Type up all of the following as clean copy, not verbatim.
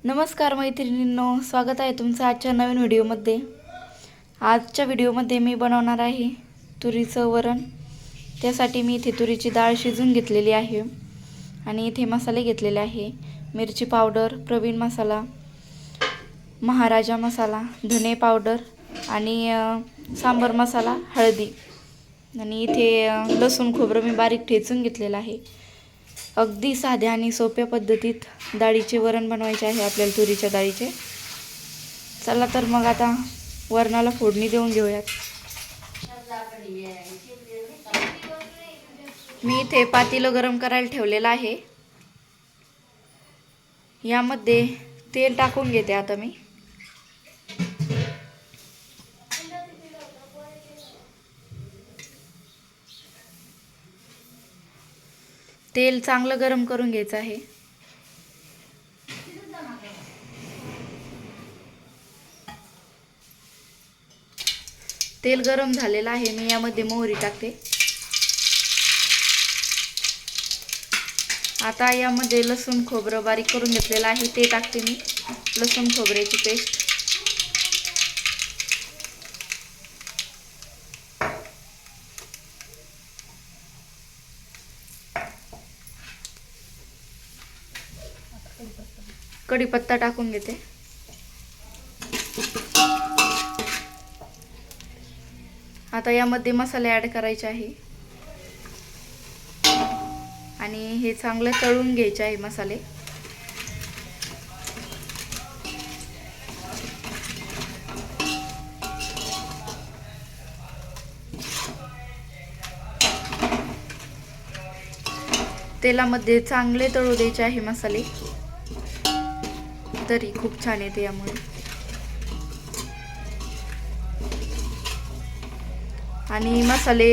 नमस्कार मैत्रिणींनो, स्वागत आहे तुमचं आजच्या नवीन व्हिडिओमध्ये। आजच्या व्हिडिओमध्ये मी बनवणार आहे तुरीचं वरण। त्यासाठी मी इथे तुरीची डाळ शिजवून घेतलेली आहे आणि इथे मसाले घेतलेले आहे। मिरची पावडर, प्रवीण मसाला, महाराजा मसाला, धने पावडर आणि सांबर मसाला, हळदी आणि इथे लसूण खोबरं मी बारीक ठेचून घेतलेलं आहे। अगदी साध्या आणि सोप्या पद्धतीत डाळीचे वरण बनवायचे आहे आपल्याला, तुरीच्या डाळीचे। चला तर मग आता वरणाला फोडणी देऊन घेऊयात। मी इथे पातेलं गरम करायला ठेवलेलं आहे। यामध्ये तेल टाकून घेते आता मी। तेल चांगलं गरम करून घ्यायचं आहे। तेल गरम झालेलं आहे, मी यामध्ये मोहरी टाकते। आता यामध्ये लसूण खोबरं बारीक करून घेतलेलं आहे ते टाकते मी, लसूण खोबऱ्याची पेस्ट। कढीपत्ता टाकून घेते। आता यामध्ये मसाले ॲड करायचे आहे आणि हे चांगलं तळून घ्यायचे आहे मसाले। तेलामध्ये चांगले तळू द्यायचे आहे मसाले, तरी खूप छान येते यामुळे। आणि मसाले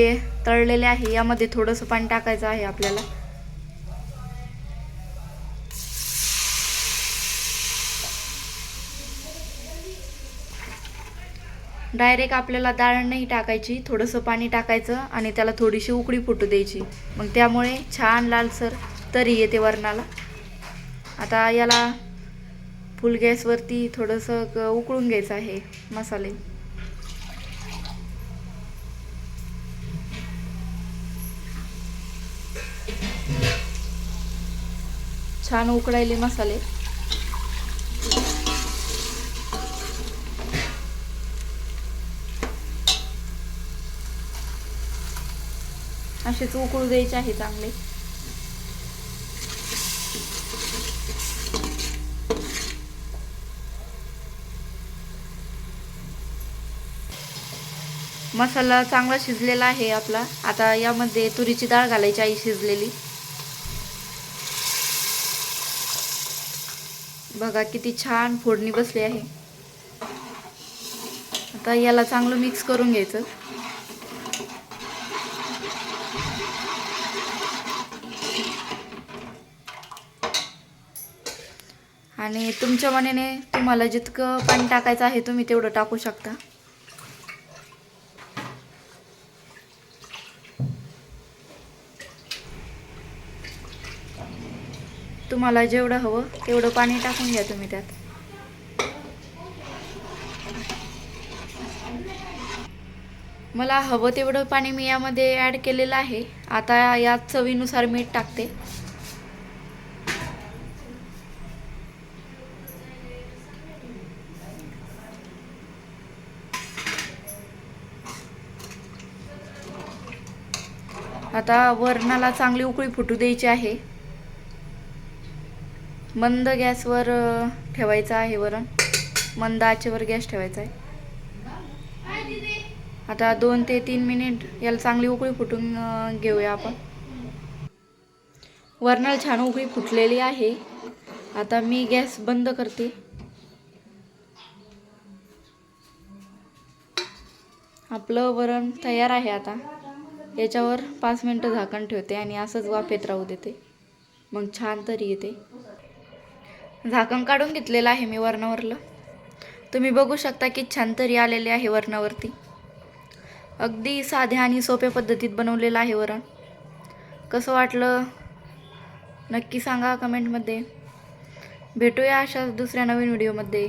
तळलेले आहे, यामध्ये थोडंसं पाणी टाकायचं आहे आपल्याला। डायरेक्ट आपल्याला डाळ नाही टाकायची, थोडंसं पाणी टाकायचं आणि त्याला थोडीशी उकळी फुटू द्यायची, मग त्यामुळे छान लालसर तरी येते वरणाला। आता याला फुल गॅसवरती थोडंसं उकळून घ्यायचं आहे मसाले। छान उकळायले मसाले। असेच उकळू द्यायचे आहे चांगले। मसाला चांगला शिजलेला आहे आपला। आता यामध्ये तुरीची डाळ घालायची आहे शिजलेली। बघा किती छान फोडणी बसली आहे। आता याला चांगलं मिक्स करून घ्यायचं। आणि तुमच्या मनाने तुम्हाला जितकं पाणी टाकायचं आहे तुम्ही तेवढं टाकू शकता। तुम्हाला जेवढं हवं तेवढं पाणी टाकून घ्या तुम्ही त्यात। मला हवं तेवढं पाणी मी यामध्ये ॲड केलेलं आहे। आता यात चवीनुसार मीठ टाकते। आता वरणाला चांगली उकळी फुटू द्यायची आहे। मंद गॅसवर ठेवायचं आहे वरण, मंद आचेवर गॅस ठेवायचा आहे। आता 2 ते 3 मिनिट याला चांगली उकळी फुटून घेऊया आपण। वरणाला छान उकळी फुटलेली आहे। आता मी गॅस बंद करते। आपलं वरण तयार आहे। आता याच्यावर 5 मिनिटं झाकण ठेवते आणि असंच वाफेत राहू देते, मग छान तरी येते। झाकण काढून घेतलेलं आहे मी वरणावरलं। तुम्ही बघू शकता की छान तरी आलेले आहे वरणावरती। अगदी साध्या आणि सोप्या पद्धतीत बनवलेलं आहे वरण। कसं वाटलं नक्की सांगा कमेंटमध्ये। भेटूया अशाच दुसऱ्या नवीन व्हिडिओमध्ये.